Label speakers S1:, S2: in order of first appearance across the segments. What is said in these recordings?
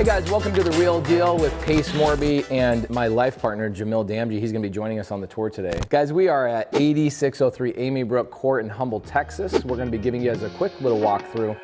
S1: Hey guys, welcome to The Real Deal with Pace Morby and my life partner, Jamil Damji. He's gonna be joining us on the tour today. Guys, we are at 8603 Amy Brook Court in Humboldt, Texas. We're gonna be giving you guys a quick little walkthrough.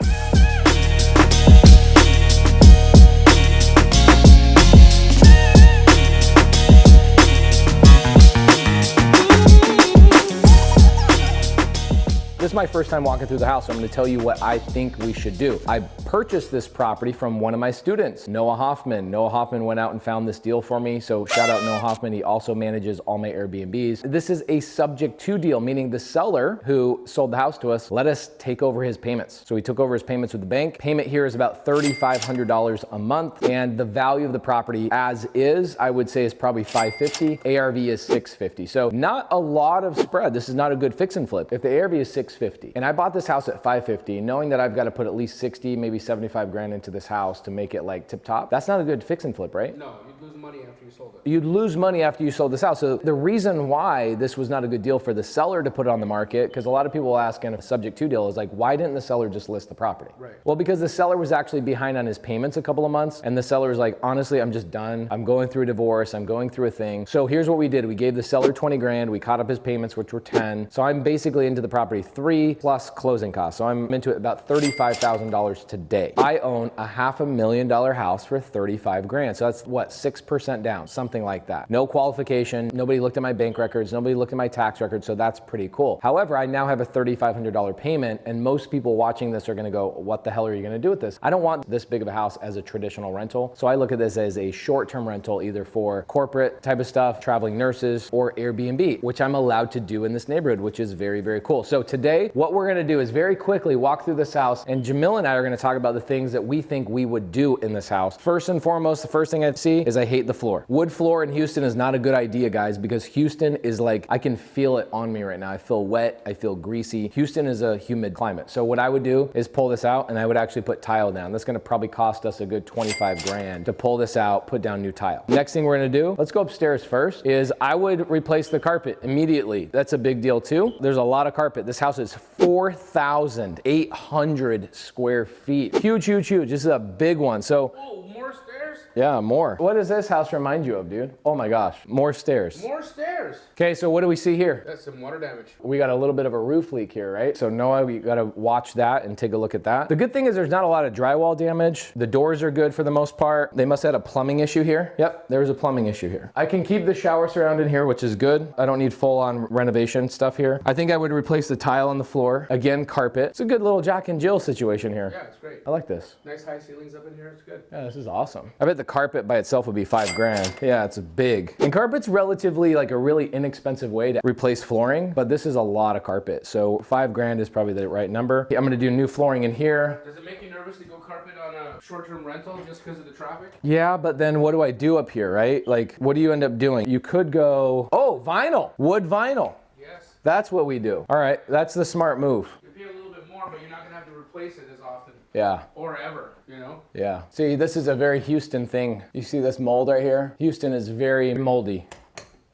S1: This is my first time walking through the house, so I'm gonna tell you what I think we should do. I purchased this property from one of my students, Noah Hoffman. Noah Hoffman went out and found this deal for me, so shout out Noah Hoffman. He also manages all my Airbnbs. This is a subject to deal, meaning the seller who sold the house to us let us take over his payments. So we took over his payments with the bank. Payment here is about $3,500 a month, and the value of the property as is, I would say, is probably $550. ARV is $650. So not a lot of spread. This is not a good fix and flip. If the ARV is $650, and I bought this house at $550, knowing that I've got to put at least 60, maybe 75 grand into this house to make it like tip top, that's not a good fix and flip, right?
S2: No, you'd lose money after you sold it.
S1: You'd lose money after you sold this house. So the reason why this was not a good deal for the seller to put it on the market, because a lot of people will ask in a subject to deal, is like, why didn't the seller just list the property?
S2: Right.
S1: Well, because the seller was actually behind on his payments a couple of months, and the seller was like, honestly, I'm just done. I'm going through a divorce. I'm going through a thing. So here's what we did. We gave the seller 20 grand. We caught up his payments, which were 10. So I'm basically into the property 3 plus closing costs. So I'm into it about $35,000 today. I own a $500,000 house for 35 grand. So that's what, 6% down, something like that. No qualification. Nobody looked at my bank records. Nobody looked at my tax records. So that's pretty cool. However, I now have a $3,500 payment, and most people watching this are going to go, what the hell are you going to do with this? I don't want this big of a house as a traditional rental. So I look at this as a short-term rental, either for corporate type of stuff, traveling nurses, or Airbnb, which I'm allowed to do in this neighborhood, which is very, very cool. So today, what we're going to do is very quickly walk through this house, and Jamil and I are going to talk about the things that we think we would do in this house. First and foremost, the first thing I see is I hate the floor. Wood floor in Houston is not a good idea, guys, because Houston is like, I can feel it on me right now. I feel wet, I feel greasy. Houston is a humid climate. So what I would do is pull this out, and I would actually put tile down. That's going to probably cost us a good 25 grand to pull this out, put down new tile. Next thing we're going to do, let's go upstairs first, is I would replace the carpet immediately. That's a big deal too. There's a lot of carpet. This house is 4,800 square feet. Huge, huge, huge. This is a big one. So,
S2: Oh, more stairs?
S1: yeah, more. What does this house remind you of, dude? Oh my gosh, more stairs.
S2: More stairs.
S1: Okay, so what do we see here?
S2: That's some water damage.
S1: We got a little bit of a roof leak here, right? So Noah, we gotta watch that and take a look at that. The good thing is there's not a lot of drywall damage. The doors are good for the most part. They must have had a plumbing issue here. Yep, there's a plumbing issue here. I can keep the shower surrounded here, which is good. I don't need full on renovation stuff here. I think I would replace the tile on the floor. Again, carpet. It's a good little Jack and Jill situation here.
S2: Yeah, it's great.
S1: I like this.
S2: Nice high ceilings up in here. It's good.
S1: Yeah, this is awesome. I bet the carpet by itself would be 5 grand. Yeah, it's big. And carpet's relatively like a really inexpensive way to replace flooring, but this is a lot of carpet. So 5 grand is probably the right number. I'm gonna do new flooring in here.
S2: Does it make you nervous to go carpet on a short-term rental just because of the traffic?
S1: Yeah, but then what do I do up here, right? Like, what do you end up doing? You could go, oh, vinyl, wood vinyl.
S2: Yes.
S1: That's what we do. All right, that's the smart move.
S2: You pay a little bit more, but you're not gonna have to replace it as often.
S1: Yeah.
S2: Or ever, you know?
S1: Yeah. See, this is a very Houston thing. You see this mold right here? Houston is very moldy.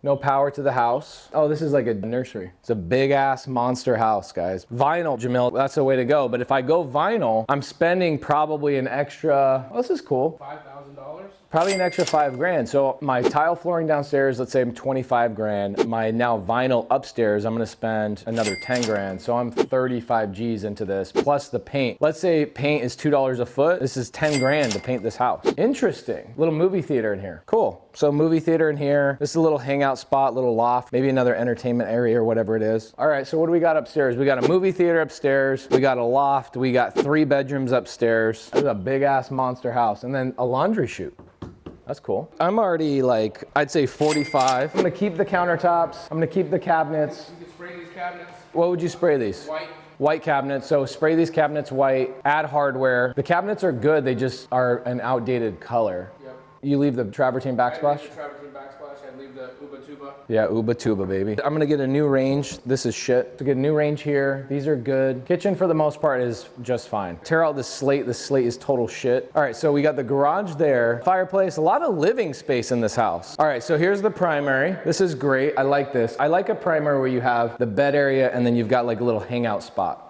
S1: No power to the house. Oh, this is like a nursery. It's a big ass monster house, guys. Vinyl, Jamil, that's the way to go. But if I go vinyl, I'm spending probably an extra, oh, this is cool.
S2: $5,000?
S1: Probably an extra 5 grand. So my tile flooring downstairs, let's say I'm 25 grand. My now vinyl upstairs, I'm gonna spend another 10 grand. So I'm 35 G's into this, plus the paint. Let's say paint is $2 a foot. This is 10 grand to paint this house. Interesting. Little movie theater in here. Cool. So movie theater in here. This is a little hangout spot, little loft, maybe another entertainment area or whatever it is. All right, so what do we got upstairs? We got a movie theater upstairs. We got a loft. We got 3 bedrooms upstairs. This is a big ass monster house. And then a laundry chute. That's cool. I'm already like, I'd say 45. I'm gonna keep the countertops. I'm gonna keep the cabinets.
S2: You can spray these cabinets.
S1: What would you spray these?
S2: White.
S1: White cabinets. So spray these cabinets white, add hardware. The cabinets are good, they just are an outdated color.
S2: Yep.
S1: You leave the travertine backsplash?
S2: I'd leave the travertine backsplash. I'd leave the Uba Tuba.
S1: Yeah, Uba Tuba, baby. I'm gonna get a new range. This is shit. To get a new range here. These are good. Kitchen for the most part is just fine. Tear out the slate. The slate is total shit. All right, so we got the garage there. Fireplace, a lot of living space in this house. All right, so here's the primary. This is great. I like this. I like a primary where you have the bed area and then you've got like a little hangout spot.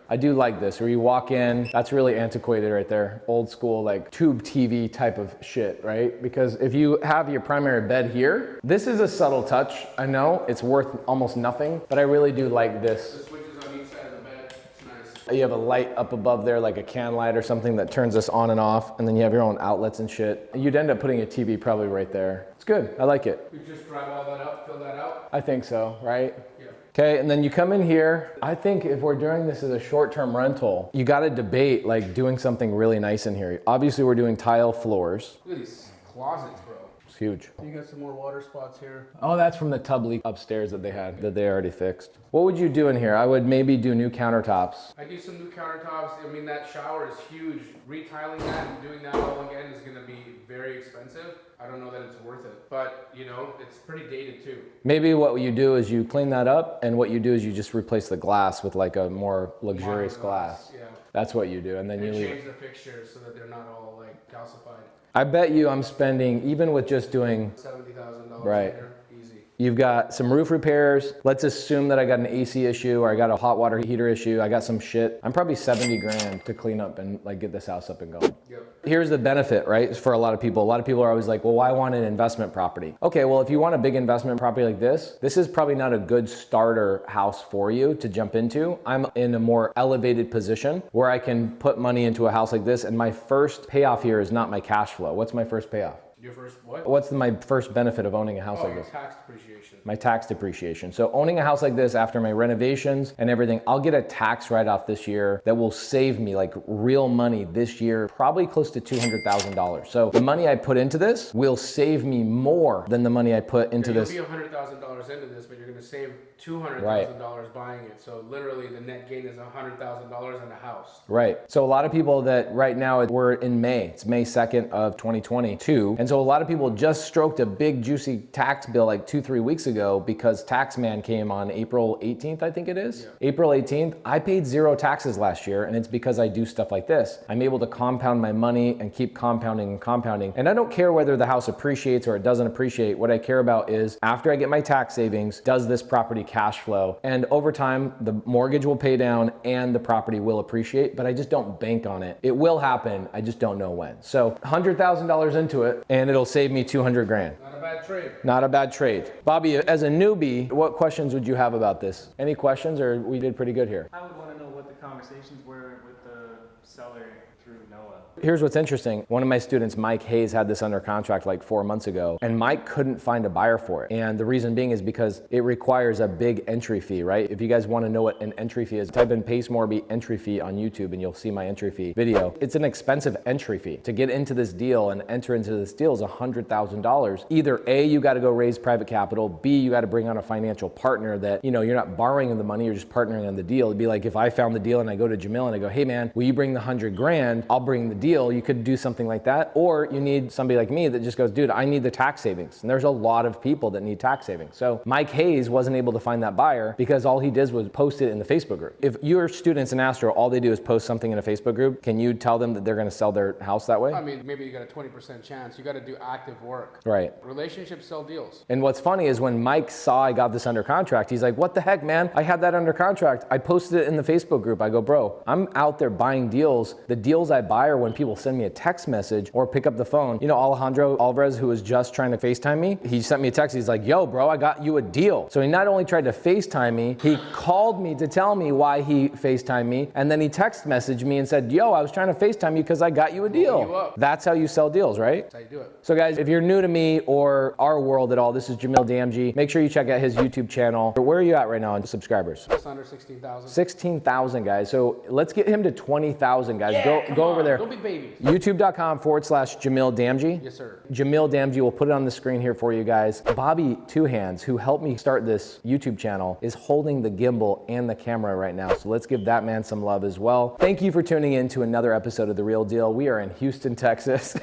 S1: I do like this, where you walk in, that's really antiquated right there. Old school, like tube TV type of shit, right? Because if you have your primary bed here, this is a subtle touch. I know it's worth almost nothing, but I really do like this.
S2: The switches on each side of the bed, it's nice.
S1: You have a light up above there, like a can light or something that turns this on and off, and then you have your own outlets and shit. You'd end up putting a TV probably right there. It's good, I like it.
S2: You just drive all that up, fill that out?
S1: I think so, right?
S2: Yeah.
S1: Okay, and then you come in here. I think if we're doing this as a short-term rental, you gotta debate like doing something really nice in here. Obviously we're doing tile floors.
S2: Look at these closets, bro.
S1: It's huge.
S2: You got some more water spots here.
S1: Oh, that's from the tub leak upstairs that they had, that they already fixed. What would you do in here? I would maybe do new countertops.
S2: I do some new countertops. I mean, that shower is huge. Retiling that and doing that all again is gonna be very expensive. I don't know that it's worth it, but you know, it's pretty dated too.
S1: Maybe what you do is you clean that up, and what you do is you just replace the glass with like a more luxurious
S2: Modern
S1: glass.
S2: Yeah.
S1: That's what you do, and then
S2: And
S1: you leave.
S2: change the fixtures so that they're not all like calcified.
S1: I bet you I'm spending, even with just doing,
S2: $70,000
S1: Right.
S2: there, easy.
S1: you've got some roof repairs. Let's assume that I got an AC issue or I got a hot water heater issue. I got some shit. I'm probably 70 grand to clean up and like get this house up and going.
S2: Yep.
S1: Here's the benefit, right? For a lot of people. A lot of people are always like, well, why want an investment property? Okay, well, if you want a big investment property like this is probably not a good starter house for you to jump into. I'm in a more elevated position where I can put money into a house like this, and my first payoff here is not my cash flow. What's my first payoff?
S2: Your first what?
S1: What's my first benefit of owning a house
S2: Oh,
S1: like
S2: your
S1: this?
S2: tax depreciation.
S1: My tax depreciation. So owning a house like this after my renovations and everything, I'll get a tax write-off this year that will save me like real money this year, probably close to $200,000. So the money I put into this will save me more than the money I put into this.
S2: You'll be $100,000 into this, but you're going to save $200,000 buying it. So literally the net gain is $100,000 in a house.
S1: Right. So a lot of people that right now we're in May, it's May 2nd of 2022. And so a lot of people just stroked a big juicy tax bill like 2-3 weeks ago because Taxman came on April 18th, I think it is. Yeah. April 18th. I paid 0 taxes last year, and it's because I do stuff like this. I'm able to compound my money and keep compounding and compounding. And I don't care whether the house appreciates or it doesn't appreciate. What I care about is after I get my tax savings, does this property cash flow? And over time, the mortgage will pay down and the property will appreciate, but I just don't bank on it. It will happen, I just don't know when. So $100,000 into it, and it'll save me 200 grand.
S2: Not a bad trade.
S1: Not a bad trade. Bobby, as a newbie, what questions would you have about this? Any questions, or we did pretty good here?
S3: I would want to know what the conversations were with the seller through Noah.
S1: Here's what's interesting. One of my students, Mike Hayes, had this under contract like 4 months ago, and Mike couldn't find a buyer for it. And the reason being is because it requires a big entry fee, right? If you guys want to know what an entry fee is, type in Pace Morby entry fee on YouTube and you'll see my entry fee video. It's an expensive entry fee. To get into this deal and enter into this deal is $100,000. Either A, you got to go raise private capital, B, you got to bring on a financial partner that, you know, you're not borrowing the money, you're just partnering on the deal. It'd be like if I found the deal and I go to Jamil and I go, hey man, will you bring the 100 grand? I'll bring the deal. You could do something like that. Or you need somebody like me that just goes, dude, I need the tax savings. And there's a lot of people that need tax savings. So Mike Hayes wasn't able to find that buyer because all he did was post it in the Facebook group. If your students in Astro, all they do is post something in a Facebook group, can you tell them that they're going to sell their house that way?
S2: I mean, maybe you got a 20% chance. You got to do active work.
S1: Right.
S2: Relationships sell deals.
S1: And what's funny is when Mike saw I got this under contract, he's like, what the heck, man? I had that under contract. I posted it in the Facebook group. I go, bro, I'm out there buying deals. The deals I buy are when people send me a text message or pick up the phone. You know, Alejandro Alvarez, who was just trying to FaceTime me, he sent me a text. He's like, yo, bro, I got you a deal. So he not only tried to FaceTime me, he called me to tell me why he FaceTimed me. And then he text messaged me and said, yo, I was trying to FaceTime you because I got you a deal. That's how you sell deals, right?
S2: That's how you do it.
S1: So guys, if you're new to me or our world at all, this is Jamil Damji. Make sure you check out his YouTube channel. Where are you at right now on subscribers?
S2: Just under 16,000.
S1: 16,000 guys. So let's get him to 20,000 guys.
S2: Yeah,
S1: go over there.
S2: Don't be babies.
S1: YouTube.com/Jamil Damji.
S2: Yes, sir.
S1: Jamil Damji, we'll put it on the screen here for you guys. Bobby Two Hands, who helped me start this YouTube channel, is holding the gimbal and the camera right now. So let's give that man some love as well. Thank you for tuning in to another episode of The Real Deal. We are in Houston, Texas.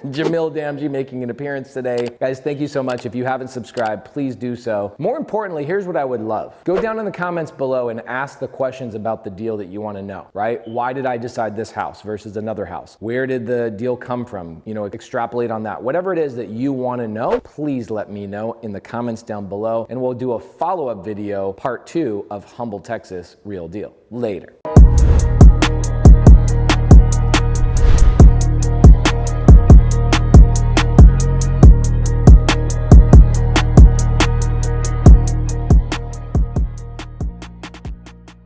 S1: Jamil Damji making an appearance today. Guys, thank you so much. If you haven't subscribed, please do so. More importantly, here's what I would love. Go down in the comments below and ask the questions about the deal that you want to know, right? Why did I decide this house versus another house? Where did the deal come from? You know, extrapolate on that. Whatever it is that you want to know, please let me know in the comments down below, and we'll do a follow-up video, part 2 of Humble Texas Real Deal later.